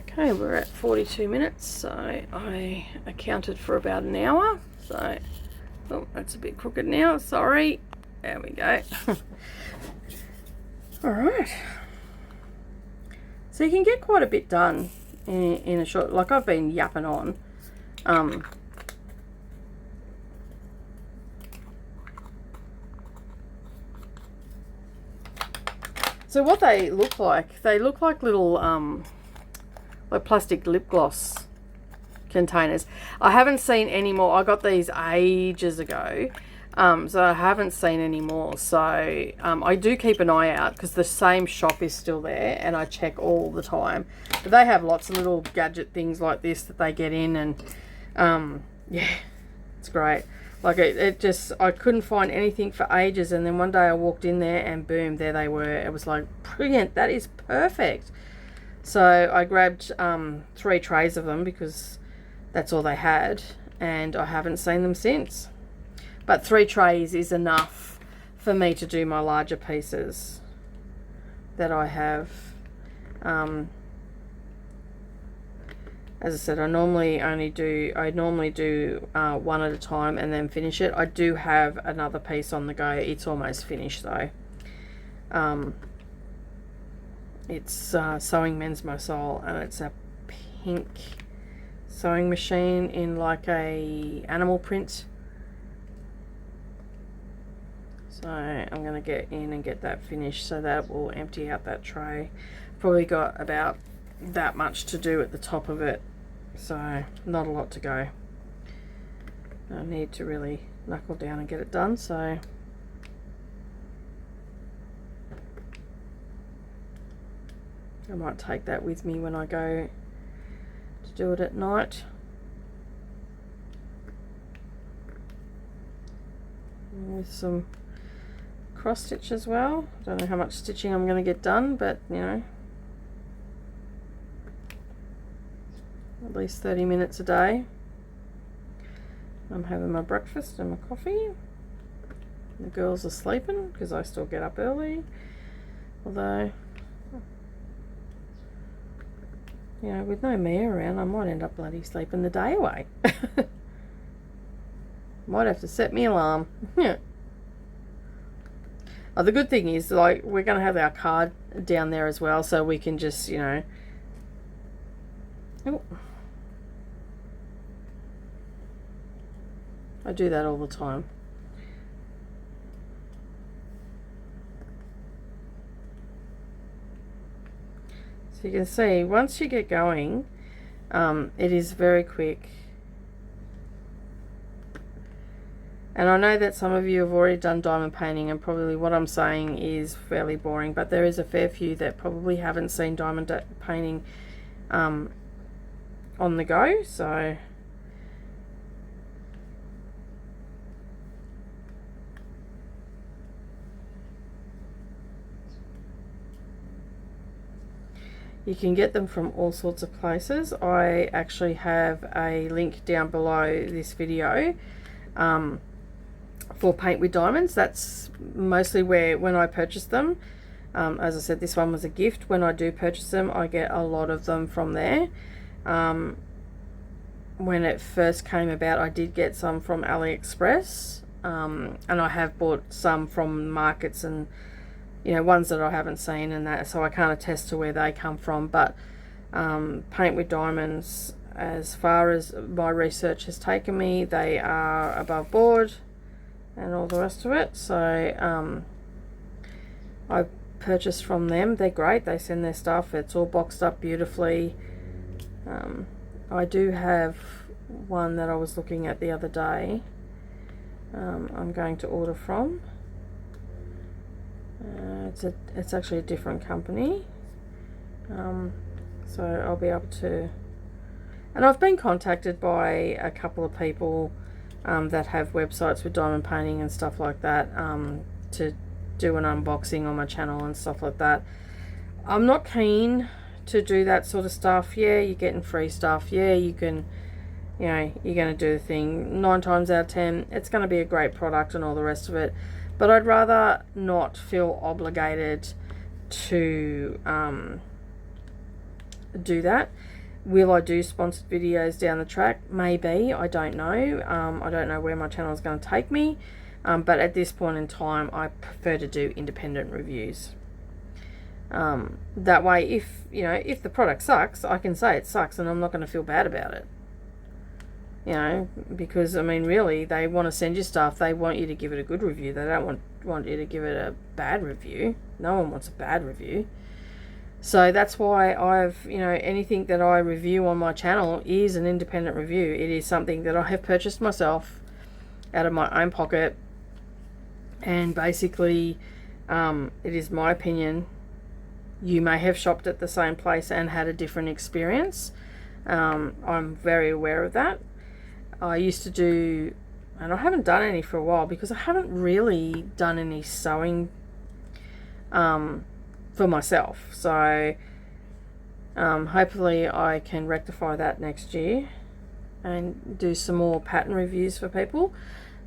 Okay, we're at 42 minutes, so I accounted for about an hour. So, oh, that's a bit crooked now, sorry. There we go. Alright. So you can get quite a bit done in a short, like I've been yapping on. So what they look like little like plastic lip gloss containers. I haven't seen any more. I got these ages ago, so I haven't seen any more. So I do keep an eye out because the same shop is still there, and I check all the time. But they have lots of little gadget things like this that they get in, and yeah, it's great. Like it just, I couldn't find anything for ages, and then one day I walked in there and boom, there they were. It was like, brilliant, that is perfect. So I grabbed 3 trays of them because that's all they had, and I haven't seen them since. But 3 trays is enough for me to do my larger pieces that I have. As I said, I normally do one at a time and then finish it. I do have another piece on the go. It's almost finished though. It's Sewing Men's My Soul, and it's a pink sewing machine in like a animal print. So I'm going to get in and get that finished, so that will empty out that tray. Probably got about that much to do at the top of it, so not a lot to go. I need to really knuckle down and get it done, so I might take that with me when I go to do it at night. With some cross stitch as well. I don't know how much stitching I'm going to get done, but you know, at least 30 minutes a day. I'm having my breakfast and my coffee. The girls are sleeping because I still get up early, although, you know, with no Mia around, I might end up bloody sleeping the day away. Might have to set me alarm. Yeah. Oh, the good thing is, like, we're going to have our card down there as well, so we can just, you know. Oh. I do that all the time. So you can see, once you get going, it is very quick. And I know that some of you have already done diamond painting, and probably what I'm saying is fairly boring, but there is a fair few that probably haven't seen diamond painting on the go. So you can get them from all sorts of places. I actually have a link down below this video for Paint with Diamonds. That's mostly when I purchase them. As I said, this one was a gift. When I do purchase them, I get a lot of them from there. When it first came about, I did get some from AliExpress, and I have bought some from markets and, you know, ones that I haven't seen and that, so I can't attest to where they come from. But Paint with Diamonds, as far as my research has taken me, they are above board and all the rest of it. So I purchased from them. They're great. They send their stuff. It's all boxed up beautifully. I do have one that I was looking at the other day. I'm going to order from. It's actually a different company. So I'll be able to. And I've been contacted by a couple of people that have websites with diamond painting and stuff like that, to do an unboxing on my channel and stuff like that. I'm not keen to do that sort of stuff. Yeah, you're getting free stuff. Yeah, you can, you know, you're going to do the thing. 9 times out of 10, it's going to be a great product and all the rest of it. But I'd rather not feel obligated to do that. Will I do sponsored videos down the track? Maybe. I don't know. I don't know where my channel is going to take me. But at this point in time, I prefer to do independent reviews. That way, if, you know, if the product sucks, I can say it sucks and I'm not going to feel bad about it. You know, because, I mean, really, they want to send you stuff. They want you to give it a good review. They don't want you to give it a bad review. No one wants a bad review. So that's why you know, anything that I review on my channel is an independent review. It is something that I have purchased myself out of my own pocket. And basically, it is my opinion. You may have shopped at the same place and had a different experience. I'm very aware of that. I used to do, and I haven't done any for a while because I haven't really done any sewing for myself. So hopefully I can rectify that next year and do some more pattern reviews for people.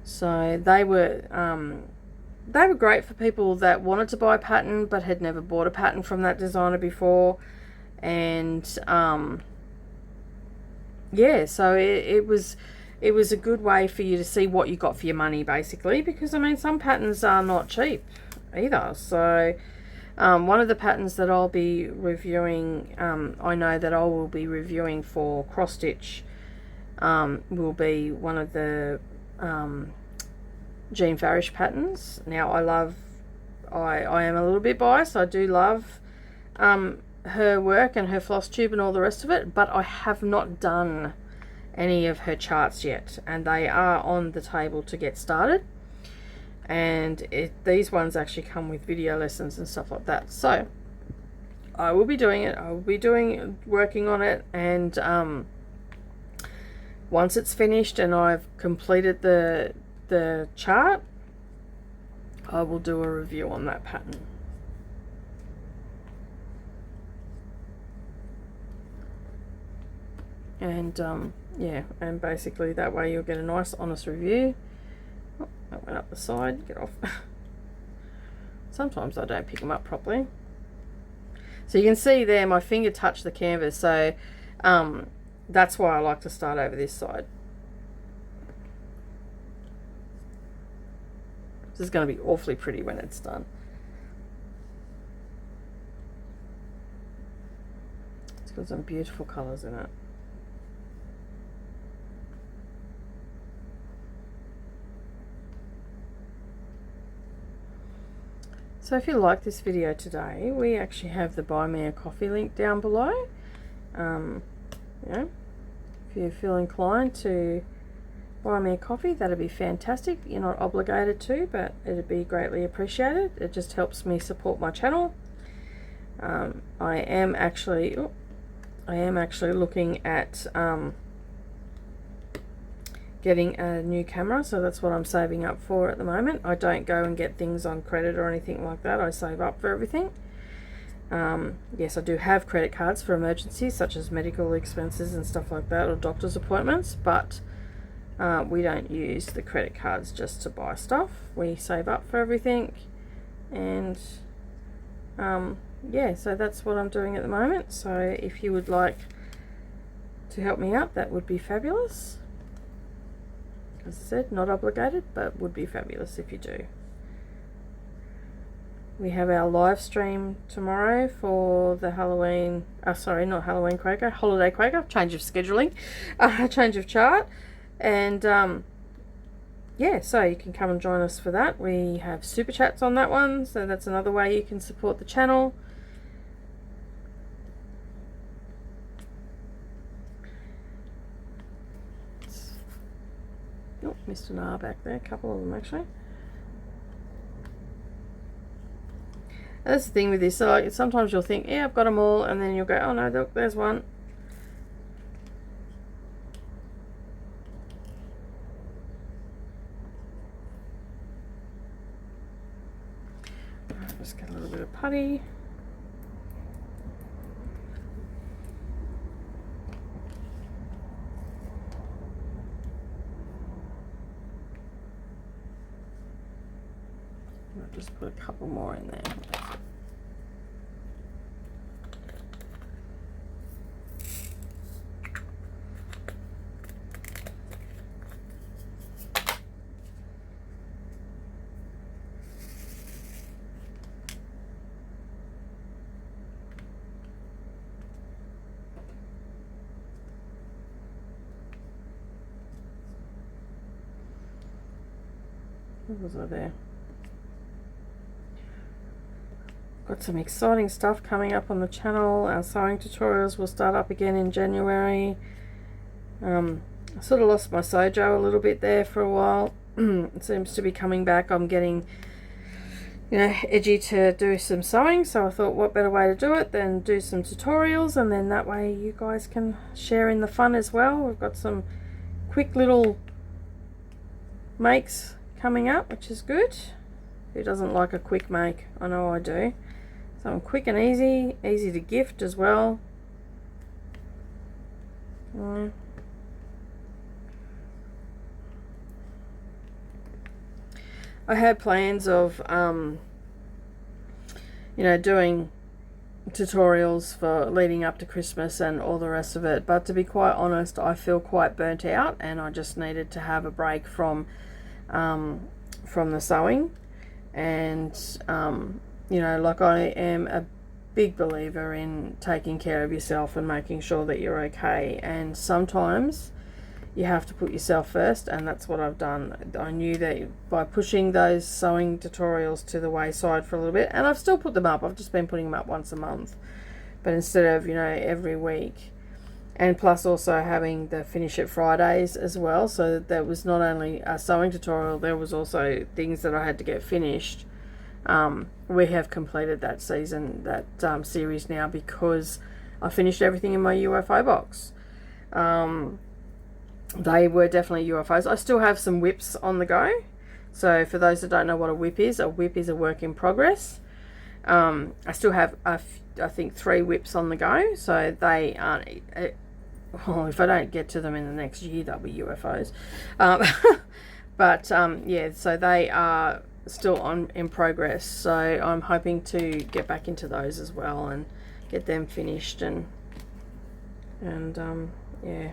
So they were great for people that wanted to buy a pattern but had never bought a pattern from that designer before. And yeah, so it was a good way for you to see what you got for your money, basically, because I mean, some patterns are not cheap either. So One of the patterns that I'll be reviewing, I know that I will be reviewing for cross stitch, will be one of the Jean Farish patterns. Now I am a little bit biased. I do love her work and her floss tube and all the rest of it, but I have not done any of her charts yet, and they are on the table to get started. And these ones actually come with video lessons and stuff like that, so I will be doing it. I will be working on it, and once it's finished and I've completed the chart, I will do a review on that pattern. And yeah, and basically that way you'll get a nice honest review. Oh, that went up the side, get off. Sometimes I don't pick them up properly. So you can see there my finger touched the canvas, so that's why I like to start over this side. This is going to be awfully pretty when it's done. It's got some beautiful colours in it. So if you like this video today, we actually have the Buy Me a Coffee link down below. You know, if you feel inclined to buy me a coffee, that'd be fantastic. You're not obligated to, but it'd be greatly appreciated. It just helps me support my channel. I am actually looking at getting a new camera, so that's what I'm saving up for at the moment. I don't go and get things on credit or anything like that. I save up for everything. Yes, I do have credit cards for emergencies such as medical expenses and stuff like that, or doctor's appointments, but we don't use the credit cards just to buy stuff. We save up for everything, and yeah, so that's what I'm doing at the moment. So if you would like to help me out, that would be fabulous. As I said, not obligated, but would be fabulous if you do. We have our live stream tomorrow for the Halloween, sorry, not Halloween Quaker, Holiday Quaker, change of scheduling, change of chart. And yeah, so you can come and join us for that. We have super chats on that one, so that's another way you can support the channel. Oh, missed an R back there, a couple of them actually. And that's the thing with this, so like, sometimes you'll think, yeah, I've got them all, and then you'll go, oh no, look, there's one. Right, just get a little bit of putty. I'll just put a couple more in there. What was I there? Got some exciting stuff coming up on the channel. Our sewing tutorials will start up again in January. I sort of lost my sojo a little bit there for a while. It seems to be coming back. I'm getting, you know, edgy to do some sewing, so I thought what better way to do it than do some tutorials, and then that way you guys can share in the fun as well. We've got some quick little makes coming up, which is good. Who doesn't like a quick make? I know I do. So I'm quick and easy to gift as well. I had plans of you know, doing tutorials for leading up to Christmas and all the rest of it, but to be quite honest, I feel quite burnt out, and I just needed to have a break from the sewing. And you know, like I am a big believer in taking care of yourself and making sure that you're okay, and sometimes you have to put yourself first, and that's what I've done. I knew that by pushing those sewing tutorials to the wayside for a little bit, and I've still put them up, I've just been putting them up once a month, but instead of, you know, every week. And plus also having the Finish It Fridays as well, so that there was not only a sewing tutorial, there was also things that I had to get finished. We have completed that season, that series now, because I finished everything in my UFO box. They were definitely UFOs. I still have some whips on the go. So for those that don't know what a whip is a work in progress. I still have, I think, 3 whips on the go. So they aren't, well, if I don't get to them in the next year, they'll be UFOs. Yeah, so they are still in progress. So I'm hoping to get back into those as well and get them finished. And yeah.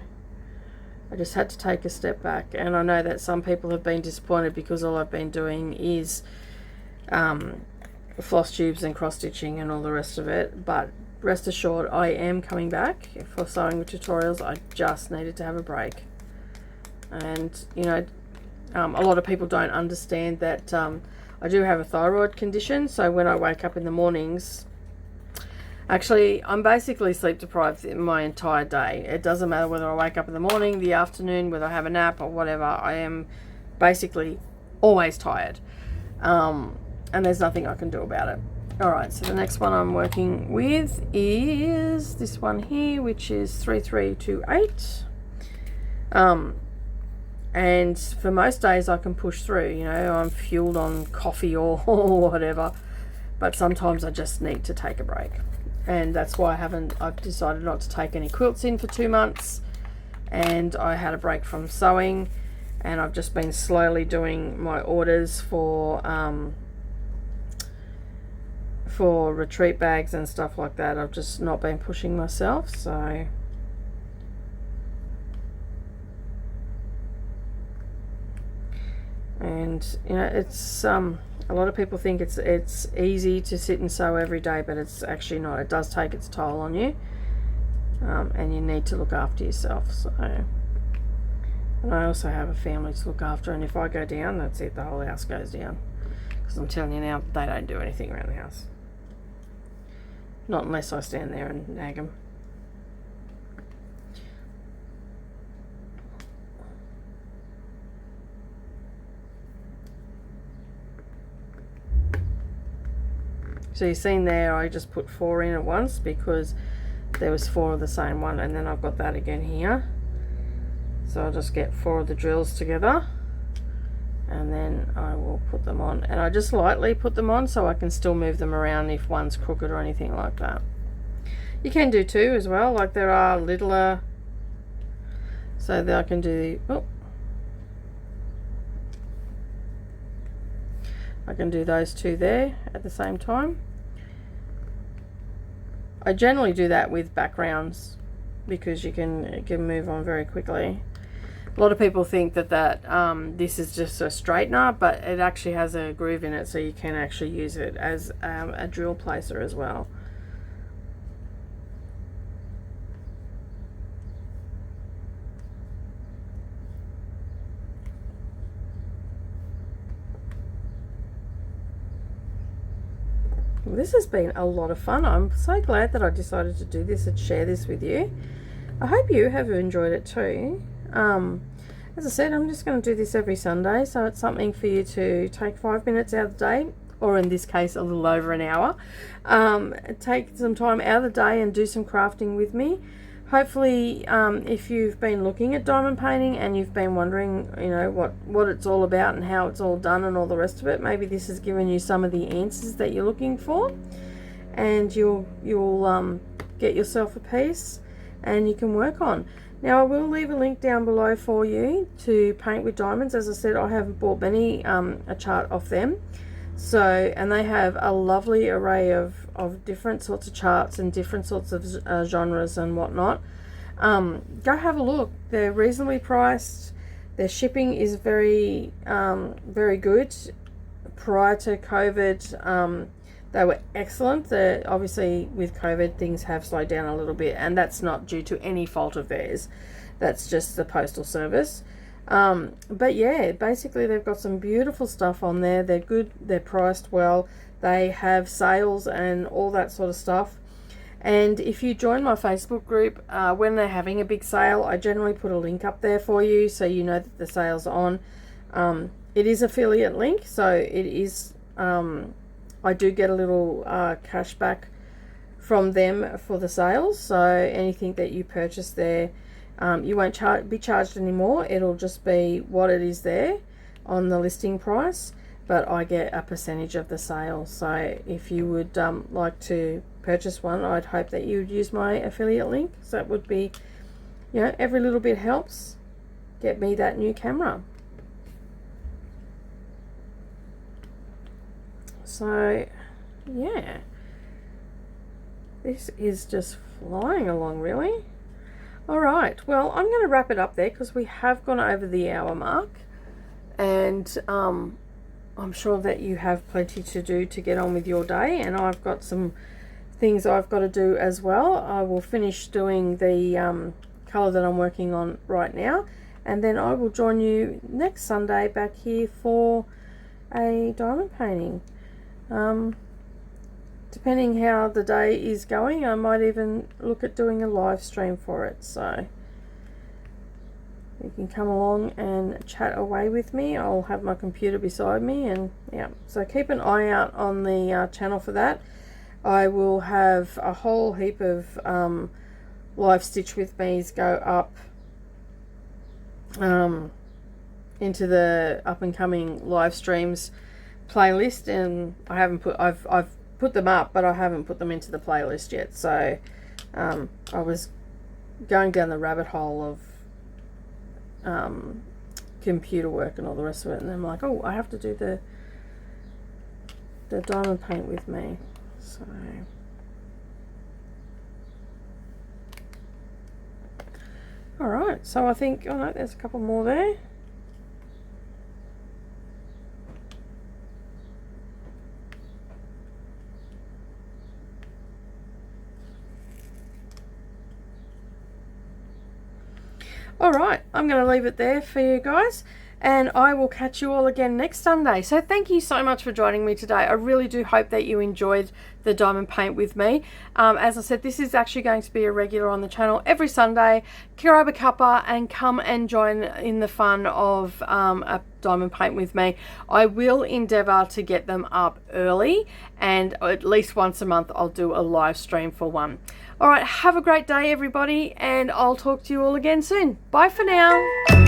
I just had to take a step back, and I know that some people have been disappointed because all I've been doing is floss tubes and cross stitching and all the rest of it, but rest assured I am coming back for sewing tutorials. I just needed to have a break. And you know, a lot of people don't understand that I do have a thyroid condition, so when I wake up in the mornings, actually, I'm basically sleep deprived my entire day. It doesn't matter whether I wake up in the morning, the afternoon, whether I have a nap or whatever. I am basically always tired. And there's nothing I can do about it. Alright, so the next one I'm working with is this one here, which is 3328. And for most days I can push through. You know, I'm fueled on coffee or whatever. But sometimes I just need to take a break. And that's why I've decided not to take any quilts in for 2 months, and I had a break from sewing, and I've just been slowly doing my orders for retreat bags and stuff like that. I've just not been pushing myself, so and you know, it's a lot of people think it's easy to sit and sew every day, but it's actually not. It does take its toll on you, and you need to look after yourself. So, and I also have a family to look after, and if I go down, that's it. The whole house goes down. Because I'm telling you now, they don't do anything around the house. Not unless I stand there and nag them. So you've seen there, I just put 4 in at once because there was 4 of the same one, and then I've got that again here. So I'll just get 4 of the drills together, and then I will put them on. And I just lightly put them on so I can still move them around if one's crooked or anything like that. You can do 2 as well, like there are littler, so that I can do, I can do those 2 there at the same time. I generally do that with backgrounds because you can move on very quickly. A lot of people think that this is just a straightener, but it actually has a groove in it, so you can actually use it as a drill placer as well. This has been a lot of fun. I'm so glad that I decided to do this and share this with you. I hope you have enjoyed it too. As I said, I'm just going to do this every Sunday, so it's something for you to take 5 minutes out of the day, or in this case a little over an hour. Take some time out of the day and do some crafting with me. Hopefully, if you've been looking at diamond painting and you've been wondering, you know, what it's all about and how it's all done and all the rest of it, maybe this has given you some of the answers that you're looking for, and you'll get yourself a piece and you can work on. Now I will leave a link down below for you to paint with diamonds. As I said, I have bought many a chart off them. So, and they have a lovely array of different sorts of charts and different sorts of genres and whatnot. Go have a look. They're reasonably priced. Their shipping is very very good. Prior to COVID, They were excellent. Obviously with COVID things have slowed down a little bit, and that's not due to any fault of theirs. That's just the postal service. But yeah, basically they've got some beautiful stuff on there. They're good, they're priced well, they have sales and all that sort of stuff. And if you join my Facebook group, when they're having a big sale, I generally put a link up there for you so you know that the sale's on. It is affiliate link, so it is, I do get a little cash back from them for the sales. So anything that you purchase there, you won't be charged anymore. It'll just be what it is there on the listing price, but I get a percentage of the sale. So if you would like to purchase one, I'd hope that you would use my affiliate link. So that would be, you know, every little bit helps get me that new camera. So yeah, this is just flying along really. All right, well, I'm going to wrap it up there because we have gone over the hour mark, and I'm sure that you have plenty to do to get on with your day, and I've got some things I've got to do as well. I will finish doing the colour that I'm working on right now, and then I will join you next Sunday back here for a diamond painting. Depending how the day is going, I might even look at doing a live stream for it, so you can come along and chat away with me. I'll have my computer beside me, and yeah, so keep an eye out on the channel for that. I will have a whole heap of live stitch with me's go up into the up and coming live streams playlist, and I've put them up, but I haven't put them into the playlist yet. So I was going down the rabbit hole of computer work and all the rest of it, and I'm like, oh, I have to do the diamond paint with me. So all right, so I think, oh no, there's a couple more there. All right, I'm going to leave it there for you guys, and I will catch you all again next Sunday. So thank you so much for joining me today. I really do hope that you enjoyed the diamond paint with me. As I said, this is actually going to be a regular on the channel every Sunday. Grab a cuppa and come and join in the fun of a diamond paint with me. I will endeavour to get them up early, and at least once a month I'll do a live stream for one. All right, have a great day everybody, and I'll talk to you all again soon. Bye for now.